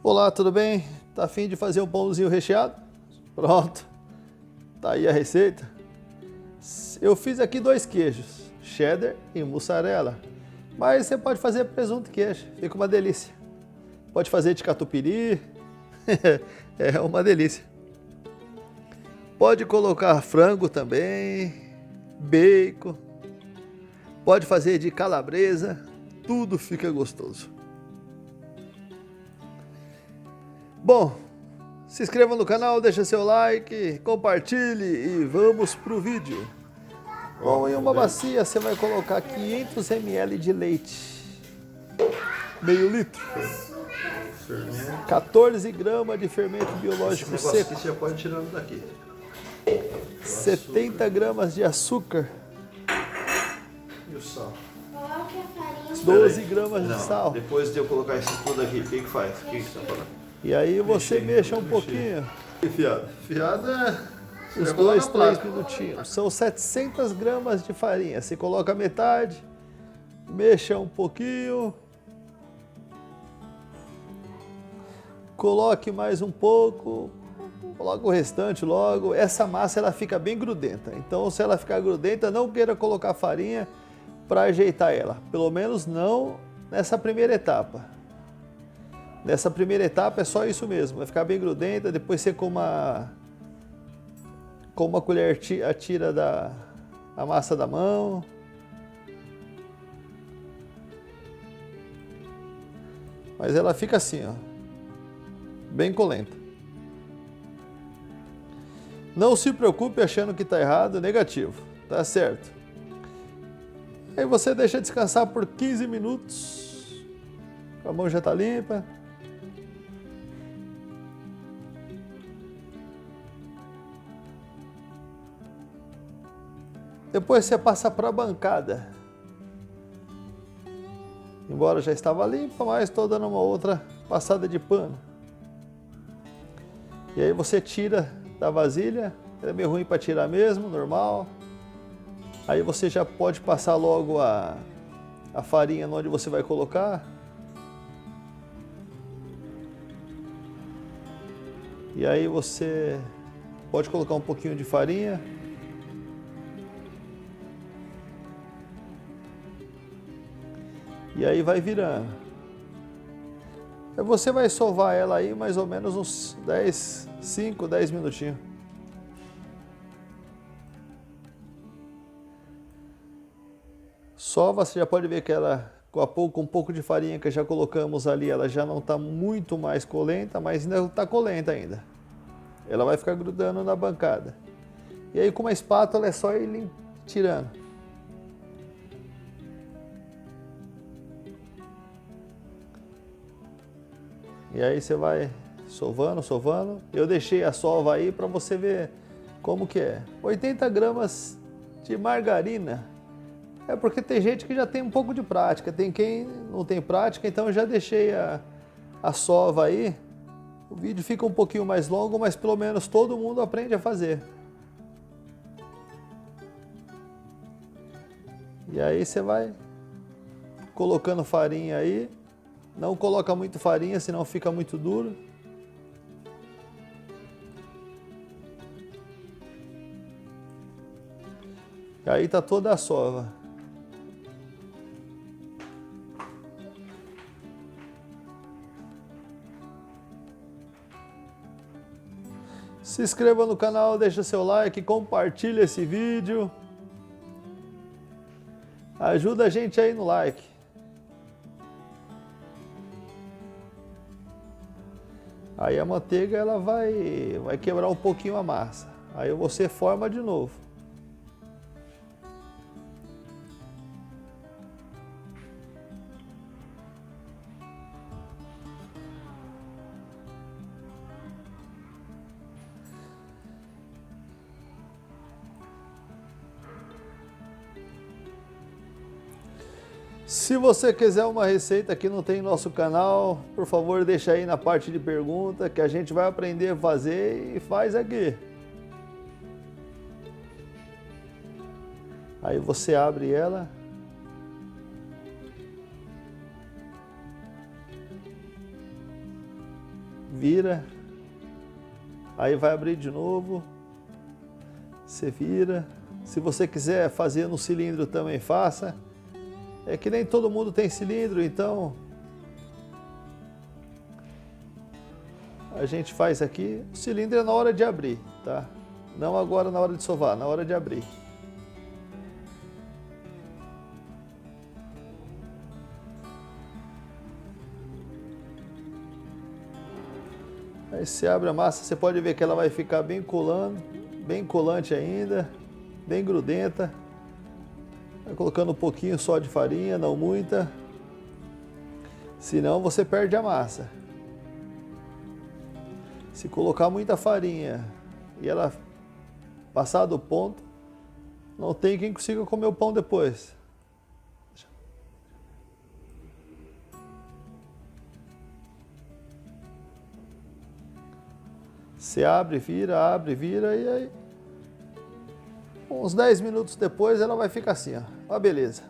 Olá, tudo bem? Tá a fim de fazer um pãozinho recheado? Pronto, tá aí a receita. Eu fiz aqui 2 queijos, cheddar e mussarela, mas você pode fazer presunto e queijo, fica uma delícia. Pode fazer de catupiry, é uma delícia. Pode colocar frango também, bacon, pode fazer de calabresa, tudo fica gostoso. Bom, se inscreva no canal, deixa seu like, compartilhe e vamos pro vídeo. Bom, em uma bacia você vai colocar 500 ml de leite, meio litro, 14 gramas de fermento biológico seco, Aqui você já pode ir tirando daqui. 70 gramas de açúcar, E o sal? 12 gramas de sal. Depois de eu colocar isso tudo aqui, o que faz? O que você está falando? E aí você mexa um pouquinho, Fiada. Fiada é... uns 2, 3 minutinhos. São 700 gramas de farinha. Você coloca metade, mexa um pouquinho, coloque mais um pouco, coloca o restante logo. Essa massa ela fica bem grudenta, então se ela ficar grudenta, não queira colocar farinha para ajeitar ela, pelo menos não nessa primeira etapa. Nessa primeira etapa é só isso mesmo, vai ficar bem grudenta, depois você com uma colher tira a massa da mão. Mas ela fica assim, ó, bem colenta. Não se preocupe achando que está errado, negativo, tá certo. Aí você deixa descansar por 15 minutos, a mão já está limpa. Depois você passa para a bancada. Embora já estava limpa, mas estou dando uma outra passada de pano. E aí você tira da vasilha, é meio ruim para tirar mesmo, normal. Aí você já pode passar logo a farinha onde você vai colocar. E aí você pode colocar um pouquinho de farinha. E aí vai virando. Aí você vai sovar ela aí mais ou menos uns 5, 10 minutinhos. Sova, você já pode ver que ela, com um pouco de farinha que já colocamos ali, ela já não está muito mais colenta, mas ainda está colenta ainda. Ela vai ficar grudando na bancada. E aí com uma espátula é só ir tirando. E aí você vai sovando, sovando. Eu deixei a sova aí para você ver como que é. 80 gramas de margarina. É porque tem gente que já tem um pouco de prática. Tem quem não tem prática, então eu já deixei a sova aí. O vídeo fica um pouquinho mais longo, mas pelo menos todo mundo aprende a fazer. E aí você vai colocando farinha aí. Não coloca muito farinha, senão fica muito duro. E aí tá toda a sova. Se inscreva no canal, deixa seu like, compartilha esse vídeo. Ajuda a gente aí no like. Aí a manteiga ela vai quebrar um pouquinho a massa. Aí você forma de novo. Se você quiser uma receita que não tem no nosso canal, por favor deixa aí na parte de pergunta que a gente vai aprender a fazer e faz aqui. Aí você abre ela. vira, aí vai abrir de novo, você vira. Se você quiser fazer no cilindro também faça. É que nem todo mundo tem cilindro, então a gente faz aqui. O cilindro é na hora de abrir, tá? Não agora na hora de sovar, na hora de abrir. Aí você abre a massa, você pode ver que ela vai ficar bem colando, bem colante ainda, bem grudenta. Vai colocando um pouquinho só de farinha, não muita. Senão você perde a massa. Se colocar muita farinha e ela passar do ponto, não tem quem consiga comer o pão depois. Você abre, vira e aí uns 10 minutos depois ela vai ficar assim, ó. Ó, beleza.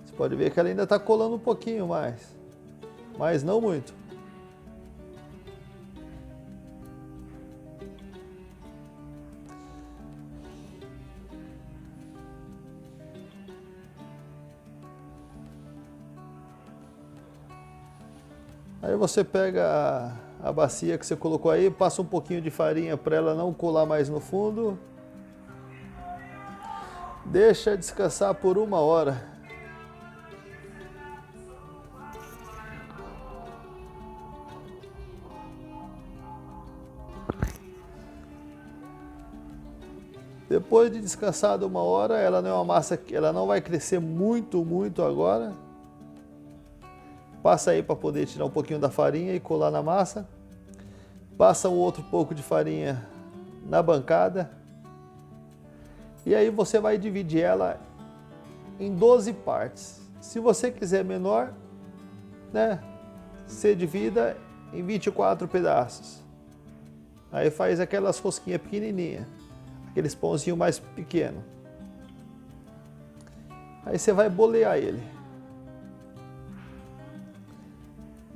Você pode ver que ela ainda está colando um pouquinho mais, mas não muito. Aí você pega a bacia que você colocou aí, passa um pouquinho de farinha para ela não colar mais no fundo. Deixa descansar por 1 hora. Depois de descansada 1 hora, ela não é uma massa que ela não vai crescer muito agora. Passa aí para poder tirar um pouquinho da farinha e colar na massa. Passa um outro pouco de farinha na bancada. E aí você vai dividir ela em 12 partes. Se você quiser menor, né, você divida em 24 pedaços. Aí faz aquelas rosquinhas pequenininhas, aqueles pãozinhos mais pequenos. Aí você vai bolear ele.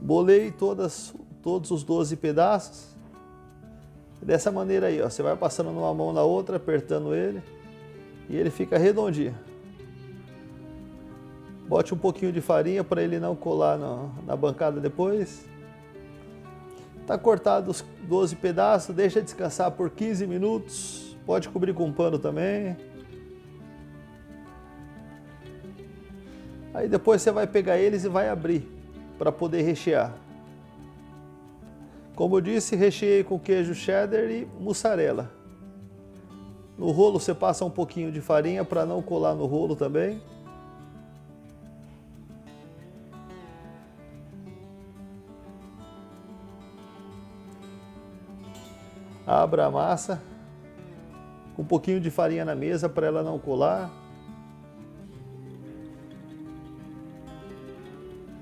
Bolei todos os 12 pedaços. Dessa maneira aí, ó, você vai passando numa mão na outra, apertando ele, e ele fica redondinho. Bote um pouquinho de farinha para ele não colar na bancada depois. Tá cortado os 12 pedaços, deixa descansar por 15 minutos. Pode cobrir com um pano também. Aí depois você vai pegar eles e vai abrir para poder rechear. Como eu disse, recheei com queijo cheddar e mussarela. No rolo você passa um pouquinho de farinha para não colar no rolo também. Abra a massa com um pouquinho de farinha na mesa para ela não colar.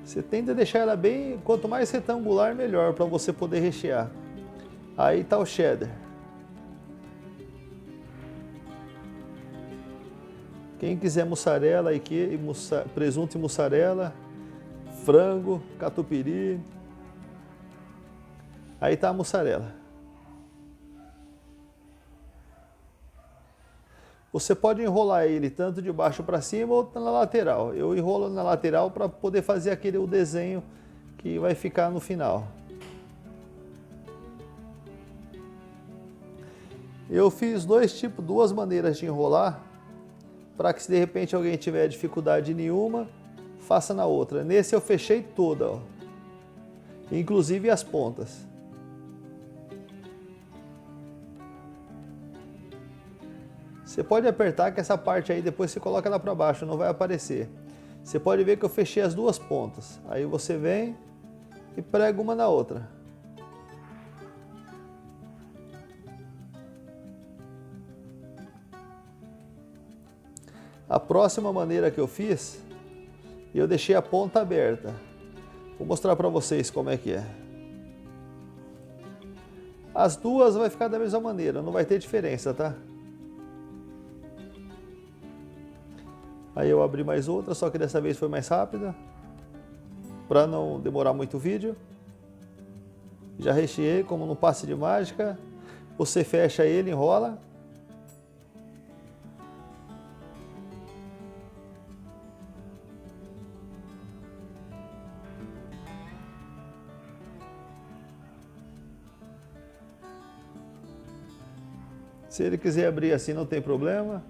Você tenta deixar ela bem, quanto mais retangular, melhor, para você poder rechear. Aí está o cheddar. Quem quiser mussarela, presunto e mussarela, frango, catupiry. Aí está a mussarela. Você pode enrolar ele tanto de baixo para cima ou na lateral. Eu enrolo na lateral para poder fazer o desenho que vai ficar no final. Eu fiz duas maneiras de enrolar, para que se de repente alguém tiver dificuldade nenhuma, faça na outra. Nesse eu fechei toda, ó, inclusive as pontas. Você pode apertar que essa parte aí depois você coloca ela para baixo, não vai aparecer. Você pode ver que eu fechei as duas pontas. Aí você vem e prega uma na outra. A próxima maneira que eu fiz, eu deixei a ponta aberta. Vou mostrar para vocês como é que é. As duas vai ficar da mesma maneira, não vai ter diferença, tá? Aí eu abri mais outra, só que dessa vez foi mais rápida. Para não demorar muito o vídeo, já recheei como num passe de mágica. Você fecha ele, enrola. Se ele quiser abrir assim, não tem problema.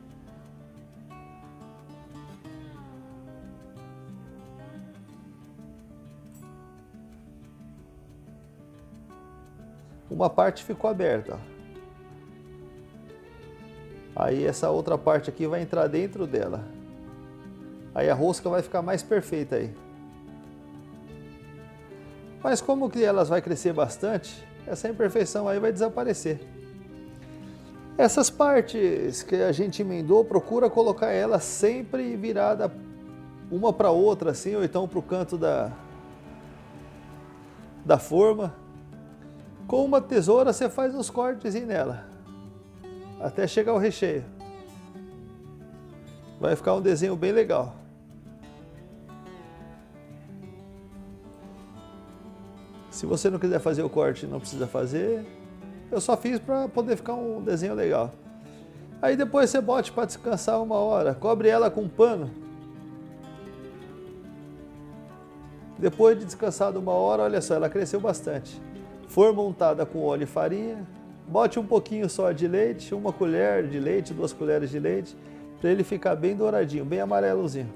Uma parte ficou aberta, ó. Aí essa outra parte aqui vai entrar dentro dela. Aí a rosca vai ficar mais perfeita aí. Mas como que elas vai crescer bastante, essa imperfeição aí vai desaparecer. Essas partes que a gente emendou, procura colocar elas sempre virada uma para outra assim, ou então para o canto da forma. Com uma tesoura você faz uns cortes nela, até chegar ao recheio. Vai ficar um desenho bem legal. Se você não quiser fazer o corte, não precisa fazer. Eu só fiz para poder ficar um desenho legal. Aí depois você bote para descansar 1 hora, cobre ela com um pano. Depois de descansado 1 hora, olha só, ela cresceu bastante. Forma untada com óleo e farinha, bote um pouquinho só de leite, 1 colher de leite, 2 colheres de leite, para ele ficar bem douradinho, bem amarelozinho.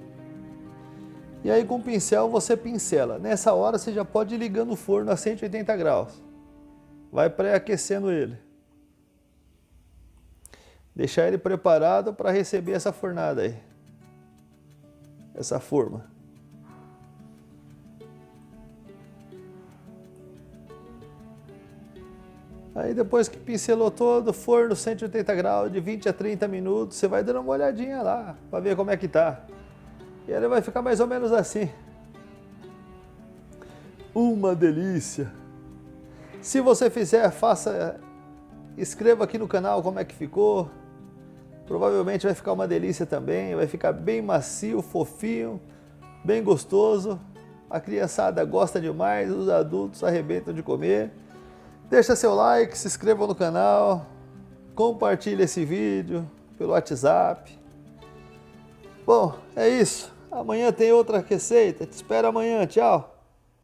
E aí com o pincel você pincela. Nessa hora você já pode ir ligando o forno a 180 graus. Vai pré-aquecendo ele. Deixar ele preparado para receber essa fornada aí. Essa forma. Aí depois que pincelou todo, forno 180 graus, de 20 a 30 minutos, você vai dando uma olhadinha lá, para ver como é que tá. E ele vai ficar mais ou menos assim. Uma delícia! Se você fizer, faça, escreva aqui no canal como é que ficou. Provavelmente vai ficar uma delícia também, vai ficar bem macio, fofinho, bem gostoso. A criançada gosta demais, os adultos arrebentam de comer. Deixa seu like, se inscreva no canal, compartilhe esse vídeo pelo WhatsApp. Bom, é isso. Amanhã tem outra receita. Te espero amanhã. Tchau.